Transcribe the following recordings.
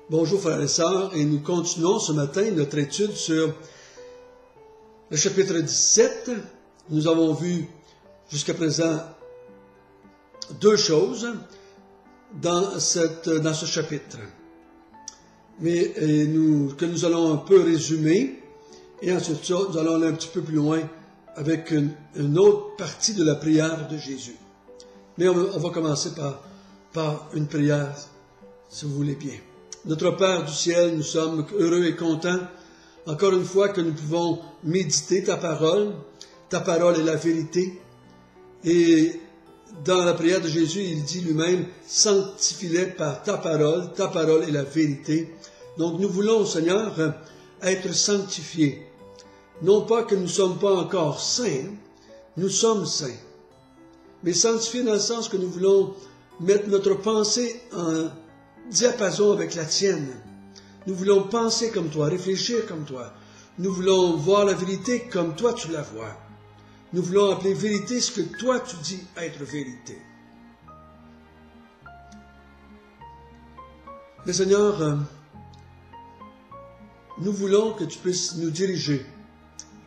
Bonjour frères et sœurs, et nous continuons ce matin notre étude sur le chapitre 17. Nous avons vu jusqu'à présent deux choses dans ce chapitre, mais que nous allons un peu résumer, et ensuite nous allons aller un petit peu plus loin avec une autre partie de la prière de Jésus. Mais on va commencer par une prière, si vous voulez bien. Notre Père du ciel, nous sommes heureux et contents, encore une fois, que nous pouvons méditer ta parole. Ta parole est la vérité. Et dans la prière de Jésus, il dit lui-même, « Sanctifie-les par ta parole est la vérité. » Donc nous voulons, Seigneur, être sanctifiés. Non pas que nous ne sommes pas encore saints, nous sommes saints. Mais sanctifiés dans le sens que nous voulons mettre notre pensée en diapason avec la tienne. Nous voulons penser comme toi, réfléchir comme toi. Nous voulons voir la vérité comme toi tu la vois. Nous voulons appeler vérité ce que toi tu dis être vérité. Mais Seigneur, nous voulons que tu puisses nous diriger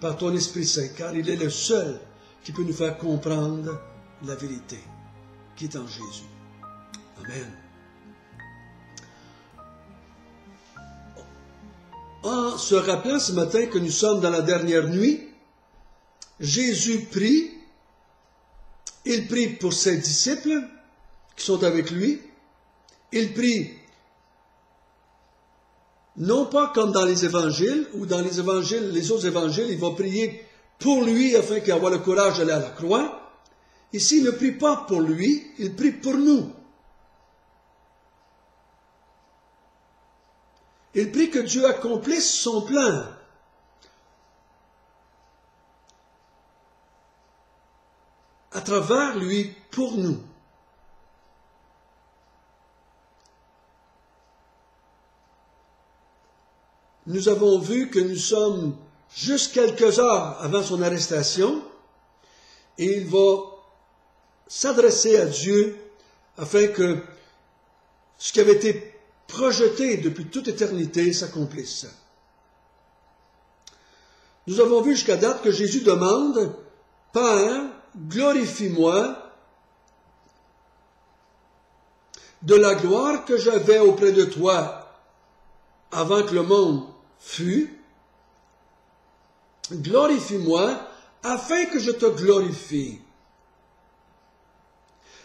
par ton Esprit Saint, car il est le seul qui peut nous faire comprendre la vérité qui est en Jésus. Amen. En se rappelant ce matin que nous sommes dans la dernière nuit, Jésus prie. Il prie pour ses disciples qui sont avec lui. Il prie non pas comme dans les évangiles, ou dans les évangiles, les autres évangiles, il va prier pour lui afin qu'il ait le courage d'aller à la croix. Ici, il ne prie pas pour lui, il prie pour nous. Il prie que Dieu accomplisse son plan. À travers lui, pour nous. Nous avons vu que nous sommes juste quelques heures avant son arrestation, et il va s'adresser à Dieu afin que ce qui avait été projeté depuis toute éternité s'accomplisse. Nous avons vu jusqu'à date que Jésus demande, « Père, glorifie-moi de la gloire que j'avais auprès de toi avant que le monde fût. Glorifie-moi afin que je te glorifie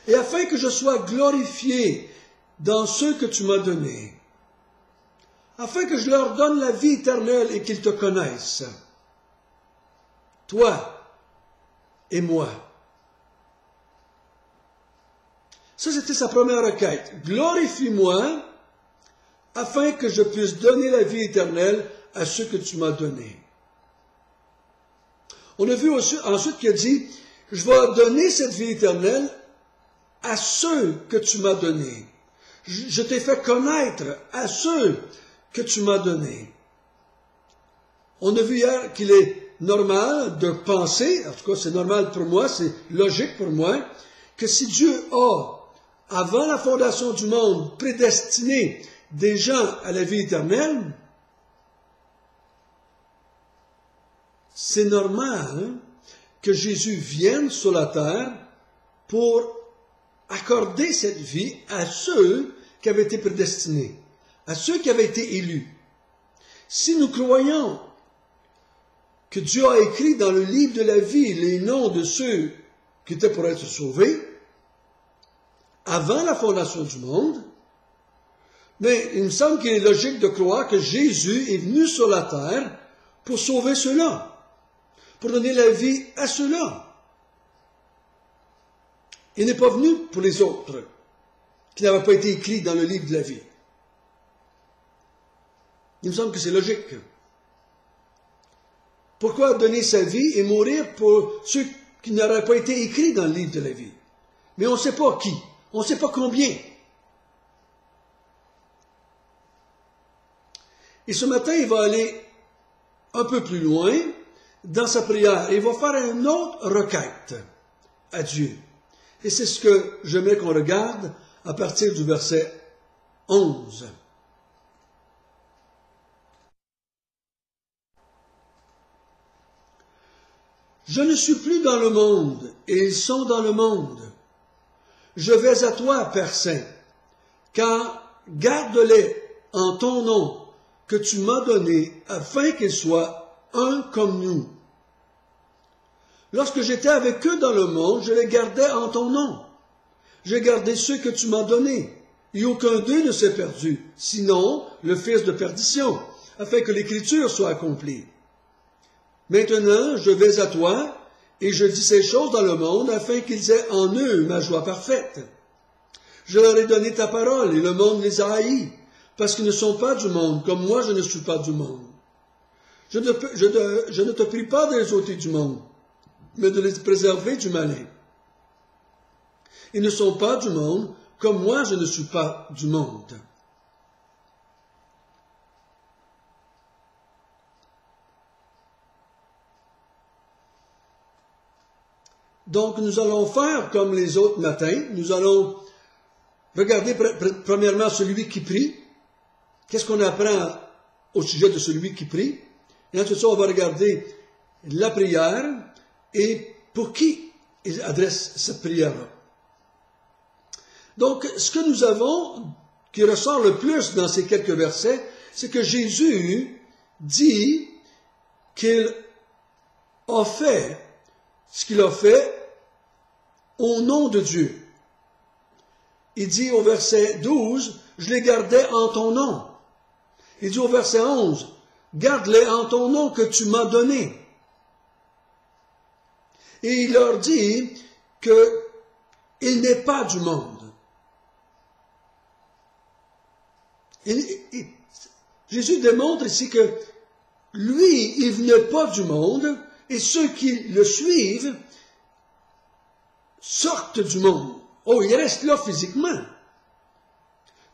et afin que je sois glorifié dans ceux que tu m'as donnés, afin que je leur donne la vie éternelle et qu'ils te connaissent, toi et moi. » Ça, c'était sa première requête. Glorifie-moi afin que je puisse donner la vie éternelle à ceux que tu m'as donnés. On a vu ensuite qu'il a dit, je vais donner cette vie éternelle à ceux que tu m'as donnés. Je t'ai fait connaître à ceux que tu m'as donnés. On a vu hier qu'il est normal de penser, en tout cas c'est normal pour moi, c'est logique pour moi, que si Dieu a, avant la fondation du monde, prédestiné des gens à la vie éternelle, c'est normal que Jésus vienne sur la terre pour accorder cette vie à ceux qui avaient été prédestinés, à ceux qui avaient été élus. Si nous croyons que Dieu a écrit dans le livre de la vie les noms de ceux qui étaient pour être sauvés, avant la fondation du monde, mais il me semble qu'il est logique de croire que Jésus est venu sur la terre pour sauver ceux-là, pour donner la vie à ceux-là. Il n'est pas venu pour les autres, qui n'avaient pas été écrits dans le livre de la vie. Il me semble que c'est logique. Pourquoi donner sa vie et mourir pour ceux qui n'auraient pas été écrits dans le livre de la vie? Mais on ne sait pas qui, on ne sait pas combien. Et ce matin, il va aller un peu plus loin dans sa prière. Il va faire une autre requête à Dieu. Et c'est ce que j'aimerais qu'on regarde à partir du verset 11. Je ne suis plus dans le monde, et ils sont dans le monde. Je vais à toi, Père Saint, car garde-les en ton nom que tu m'as donné, afin qu'ils soient un comme nous. Lorsque j'étais avec eux dans le monde, je les gardais en ton nom. J'ai gardé ceux que tu m'as donnés, et aucun d'eux ne s'est perdu, sinon le fils de perdition, afin que l'Écriture soit accomplie. Maintenant, je vais à toi, et je dis ces choses dans le monde, afin qu'ils aient en eux ma joie parfaite. Je leur ai donné ta parole, et le monde les a haïs, parce qu'ils ne sont pas du monde, comme moi je ne suis pas du monde. Je ne te prie pas de les ôter du monde, mais de les préserver du malin. Ils ne sont pas du monde, comme moi je ne suis pas du monde. Donc nous allons faire comme les autres matins, nous allons regarder premièrement celui qui prie. Qu'est-ce qu'on apprend au sujet de celui qui prie? Et ensuite ça, on va regarder la prière et pour qui il adresse cette prière-là. Donc, ce que nous avons, qui ressort le plus dans ces quelques versets, c'est que Jésus dit qu'il a fait ce qu'il a fait au nom de Dieu. Il dit au verset 12, « Je les gardais en ton nom ». Il dit au verset 11, « Garde-les en ton nom que tu m'as donné ». Et il leur dit qu'il n'est pas du monde. Jésus démontre ici que lui, il n'est pas du monde, et ceux qui le suivent sortent du monde. Oh, il reste là physiquement,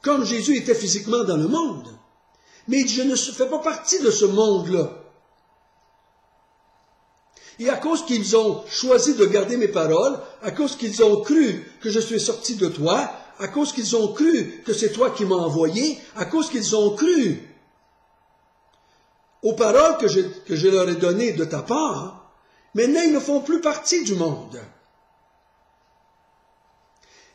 comme Jésus était physiquement dans le monde. Mais je ne fais pas partie de ce monde-là. Et à cause qu'ils ont choisi de garder mes paroles, à cause qu'ils ont cru que je suis sorti de toi, à cause qu'ils ont cru que c'est toi qui m'as envoyé, à cause qu'ils ont cru aux paroles que je leur ai données de ta part, maintenant ils ne font plus partie du monde.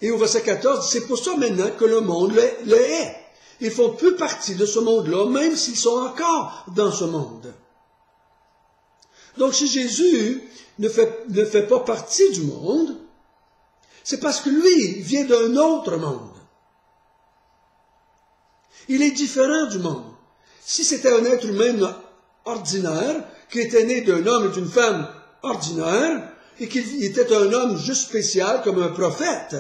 Et au verset 14, c'est pour ça maintenant que le monde le hait. Ils ne font plus partie de ce monde-là, même s'ils sont encore dans ce monde. Donc si Jésus ne fait pas partie du monde, c'est parce que lui vient d'un autre monde. Il est différent du monde. Si c'était un être humain ordinaire, qui était né d'un homme et d'une femme ordinaire, et qu'il était un homme juste spécial comme un prophète,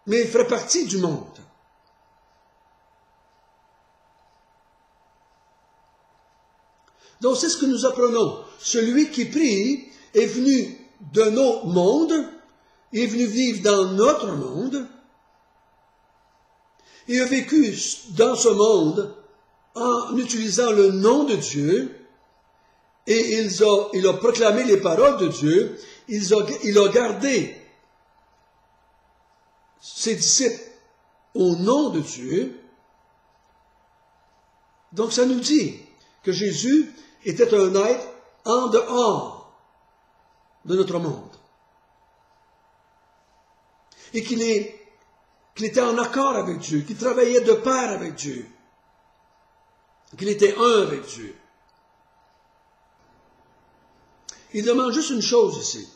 mais il ferait partie du monde. Donc c'est ce que nous apprenons. Celui qui prie est venu d'un autre monde, il est venu vivre dans notre monde, il a vécu dans ce monde en utilisant le nom de Dieu, et il a proclamé les paroles de Dieu, il a gardé ses disciples au nom de Dieu. Donc ça nous dit que Jésus était un être en dehors de notre monde. Et qu'il était en accord avec Dieu, qu'il travaillait de pair avec Dieu, qu'il était un avec Dieu. Il demande juste une chose ici.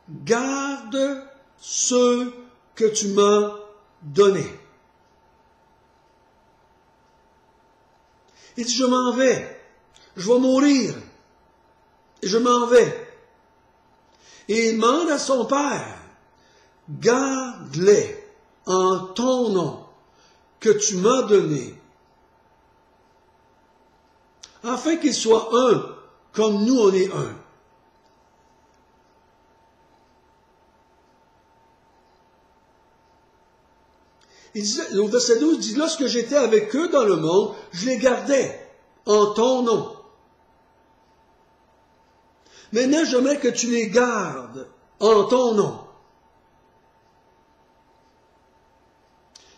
Garde ceux que tu m'as donnés. Il dit, je m'en vais. Je vais mourir. Et je m'en vais. Et il demande à son Père, garde-les en ton nom que tu m'as donné, afin qu'ils soient un, comme nous on est un. Il dit, au verset 12, il dit, lorsque j'étais avec eux dans le monde, je les gardais en ton nom. Maintenant, j'aimerais que tu les gardes en ton nom.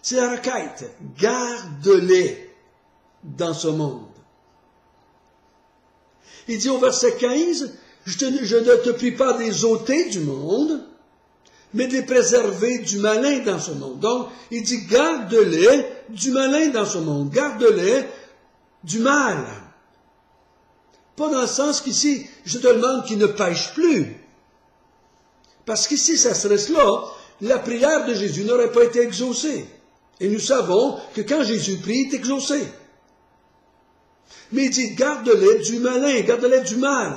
C'est la requête. Garde-les dans ce monde. Il dit au verset 15, je ne te prie pas de les ôter du monde, mais de les préserver du malin dans ce monde. Donc, il dit, garde-les du malin dans ce monde. Garde-les du mal. Pas dans le sens qu'ici, je te demande qu'ils ne pêchent plus. Parce qu'ici, ça serait cela, la prière de Jésus n'aurait pas été exaucée. Et nous savons que quand Jésus prie, il est exaucé. Mais il dit, garde-les du malin, garde-les du mal.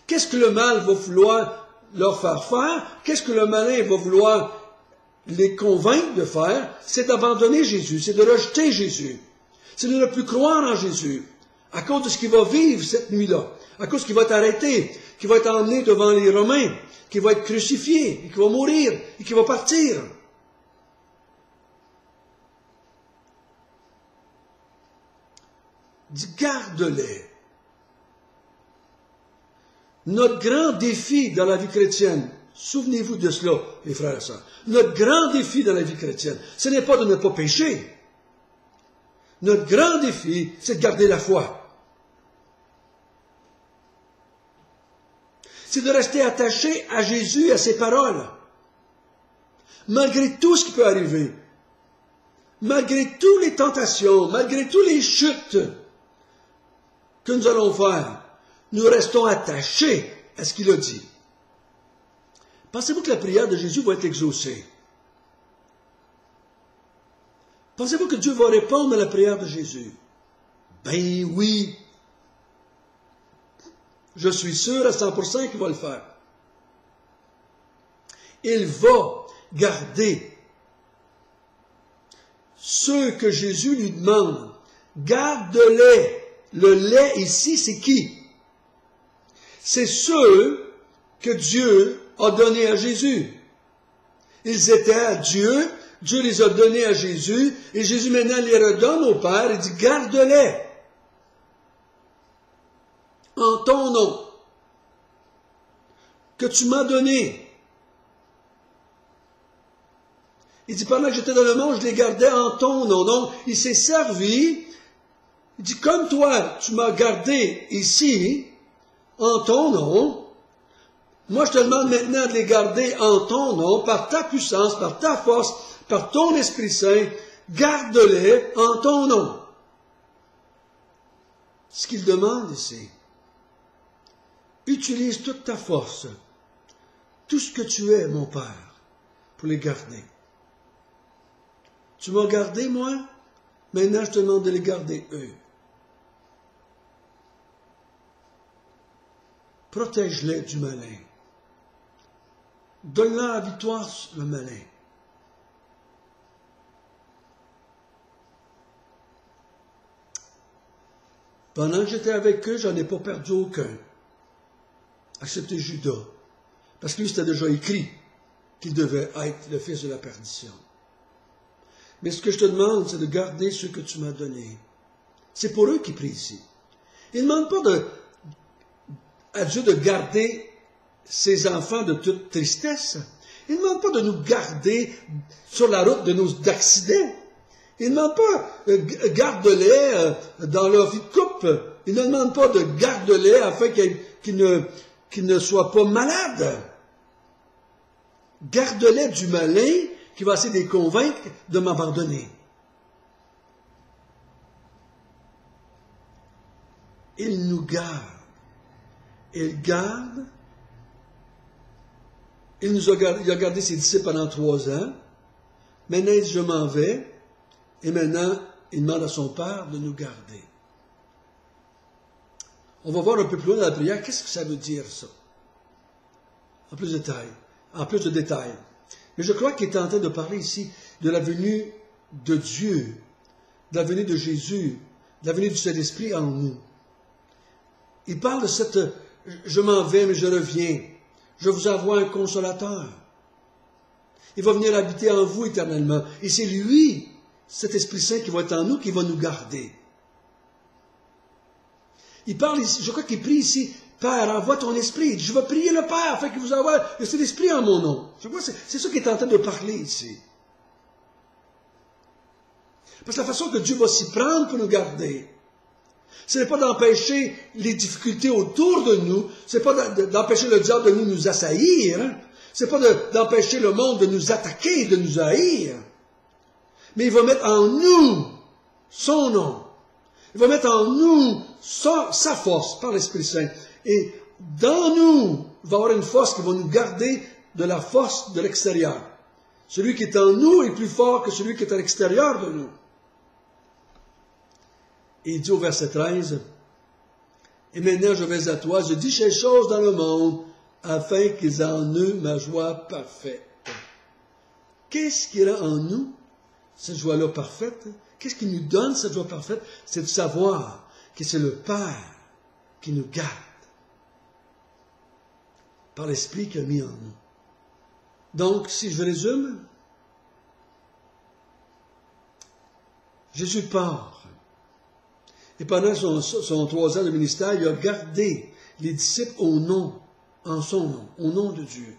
Qu'est-ce que le mal va vouloir leur faire faire? Qu'est-ce que le malin va vouloir les convaincre de faire? C'est d'abandonner Jésus, c'est de rejeter Jésus. C'est de ne plus croire en Jésus. À cause de ce qu'il va vivre cette nuit-là. À cause qu'il va être arrêté, qu'il va être emmené devant les Romains, qu'il va être crucifié, qu'il va mourir, et qu'il va partir. Dis, garde-les. Notre grand défi dans la vie chrétienne, souvenez-vous de cela, les frères et sœurs, notre grand défi dans la vie chrétienne, ce n'est pas de ne pas pécher. Notre grand défi, c'est de garder la foi. C'est de rester attaché à Jésus et à ses paroles. Malgré tout ce qui peut arriver, malgré toutes les tentations, malgré toutes les chutes que nous allons faire, nous restons attachés à ce qu'il a dit. Pensez-vous que la prière de Jésus va être exaucée? Pensez-vous que Dieu va répondre à la prière de Jésus? Ben oui. Je suis sûr à 100% qu'il va le faire. Il va garder ceux que Jésus lui demande. Garde-les. Le lait ici, c'est qui? C'est ceux que Dieu a donnés à Jésus. Ils étaient à Dieu, Dieu les a donnés à Jésus, et Jésus maintenant les redonne au Père et dit, garde-les en ton nom que tu m'as donné. Il dit, pendant que j'étais dans le monde, je les gardais en ton nom. Donc, il s'est servi. Il dit, comme toi, tu m'as gardé ici, en ton nom, moi je te demande maintenant de les garder en ton nom, par ta puissance, par ta force, par ton Esprit Saint, garde-les en ton nom. Ce qu'il demande ici. Utilise toute ta force, tout ce que tu es, mon Père, pour les garder. Tu m'as gardé, moi? Maintenant, je te demande de les garder, eux. Protège-les du malin. Donne-leur la victoire sur le malin. Pendant que j'étais avec eux, j'en ai pas perdu aucun. Excepté Judas. Parce que lui, c'était déjà écrit qu'il devait être le fils de la perdition. Mais ce que je te demande, c'est de garder ceux que tu m'as donnés. C'est pour eux qu'il prie ici. Il ne demande pas à Dieu de garder ses enfants de toute tristesse. Il ne demande pas de nous garder sur la route de nos accidents. Il ne demande pas garde-les dans leur vie de couple. Il ne demande pas de garde-les afin qu'ils ne soient pas malades. Garde-les du malin qui va essayer de les convaincre de m'abandonner. Il nous garde. Il garde. Il a gardé ses disciples pendant 3 ans. Maintenant, il dit, je m'en vais. Et maintenant, il demande à son Père de nous garder. On va voir un peu plus loin dans la prière, qu'est-ce que ça veut dire, ça? En plus de détails. Mais je crois qu'il est en train de parler ici de la venue de Dieu, de la venue de Jésus, de la venue du Saint-Esprit en nous. Il parle de cette « je m'en vais, mais je reviens ». Je vous envoie un consolateur. Il va venir habiter en vous éternellement. Et c'est lui, cet Esprit Saint qui va être en nous, qui va nous garder. Il parle ici, je crois qu'il prie ici, Père, envoie ton esprit. Je vais prier le Père afin qu'il vous envoie le Saint-Esprit en mon nom. Je crois que c'est ça qu'il est en train de parler ici. Parce que la façon que Dieu va s'y prendre pour nous garder, Ce n'est pas d'empêcher les difficultés autour de nous. Ce n'est pas d'empêcher le diable de nous assaillir. Hein? Ce n'est pas d'empêcher le monde de nous attaquer, de nous haïr. Mais il va mettre en nous son nom. Il va mettre en nous sa force par l'Esprit Saint. Et dans nous, il va y avoir une force qui va nous garder de la force de l'extérieur. Celui qui est en nous est plus fort que celui qui est à l'extérieur de nous. Et il dit au verset 13, « Et maintenant je vais à toi, je dis ces choses dans le monde, afin qu'ils en aient ma joie parfaite. » Qu'est-ce qu'il y a en nous, cette joie-là parfaite? Qu'est-ce qui nous donne cette joie parfaite? C'est de savoir que c'est le Père qui nous garde par l'Esprit qu'il a mis en nous. Donc, si je résume, Jésus part. Et pendant son 3 ans de ministère, il a gardé les disciples au nom, en son nom, au nom de Dieu.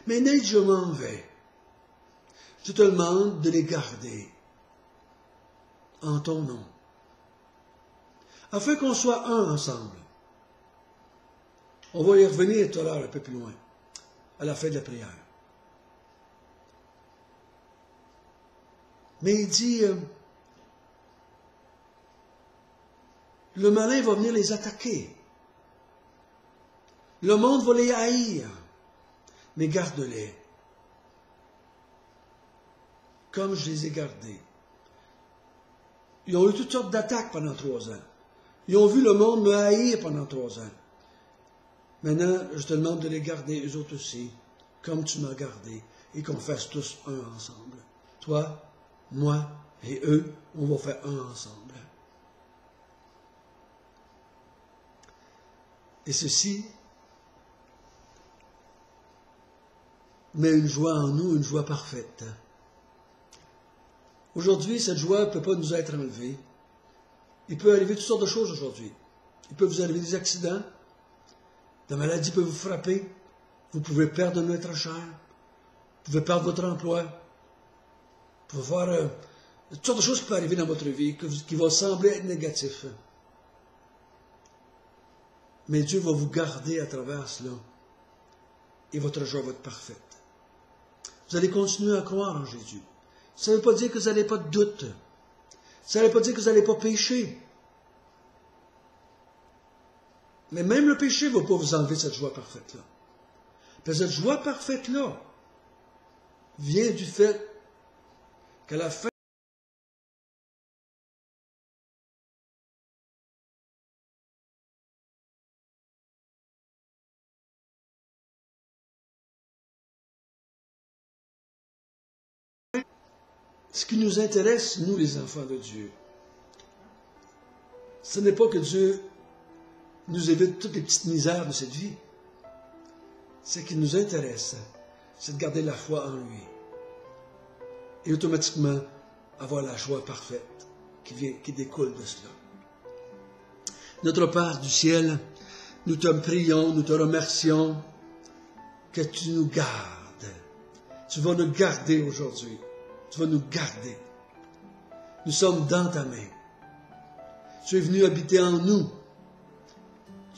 Maintenant, je m'en vais. Je te demande de les garder en ton nom, afin qu'on soit un ensemble. On va y revenir tout à l'heure un peu plus loin, à la fin de la prière. Mais il dit, le malin va venir les attaquer. Le monde va les haïr, mais garde-les, comme je les ai gardés. Ils ont eu toutes sortes d'attaques pendant 3 ans. Ils ont vu le monde me haïr pendant 3 ans. Maintenant, je te demande de les garder, eux autres aussi, comme tu m'as gardé, et qu'on fasse tous un ensemble. Toi, moi et eux, on va faire un ensemble. Et ceci met une joie en nous, une joie parfaite. Aujourd'hui, cette joie ne peut pas nous être enlevée. Il peut arriver toutes sortes de choses aujourd'hui. Il peut vous arriver des accidents. La maladie peut vous frapper. Vous pouvez perdre un être cher. Vous pouvez perdre votre emploi. Vous pouvez voir toutes sortes de choses qui peuvent arriver dans votre vie qui vont sembler être négatifs. Mais Dieu va vous garder à travers cela. Et votre joie va être parfaite. Vous allez continuer à croire en Jésus. Ça ne veut pas dire que vous n'allez pas de doute. Ça ne veut pas dire que vous n'allez pas pécher. Mais même le péché ne va pas vous enlever cette joie parfaite-là. Parce que cette joie parfaite-là vient du fait qu'à la fin, ce qui nous intéresse, nous les enfants de Dieu, ce n'est pas que Dieu nous évite toutes les petites misères de cette vie. Ce qui nous intéresse, c'est de garder la foi en lui. Et automatiquement, avoir la joie parfaite qui découle de cela. Notre Père du ciel, nous te prions, nous te remercions que tu nous gardes. Tu vas nous garder aujourd'hui. Tu vas nous garder. Nous sommes dans ta main. Tu es venu habiter en nous.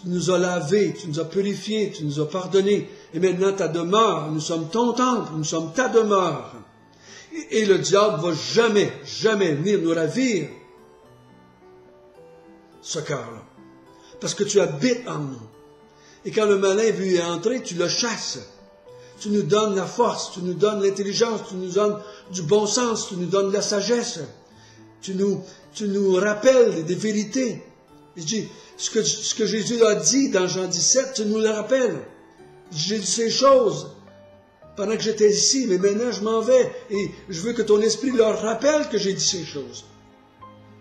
Tu nous as lavés, tu nous as purifiés, tu nous as pardonnés. Et maintenant ta demeure, nous sommes ton temple, nous sommes ta demeure. Et le diable ne va jamais, jamais venir nous ravir ce cœur-là. Parce que tu habites en nous. Et quand le malin veut y entrer, tu le chasses. Tu nous donnes la force, tu nous donnes l'intelligence, tu nous donnes du bon sens, tu nous donnes la sagesse. Tu nous rappelles des vérités. Je dis, ce que Jésus a dit dans Jean 17, tu nous le rappelles. J'ai dit ces choses pendant que j'étais ici, mais maintenant je m'en vais et je veux que ton esprit leur rappelle que j'ai dit ces choses.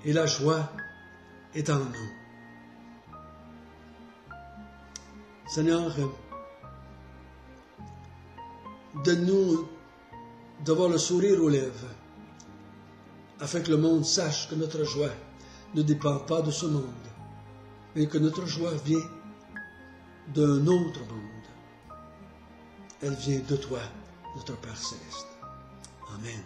Et la joie est en nous. Seigneur, donne-nous d'avoir le sourire aux lèvres, afin que le monde sache que notre joie ne dépend pas de ce monde, mais que notre joie vient d'un autre monde. Elle vient de toi, notre Père Céleste. Amen.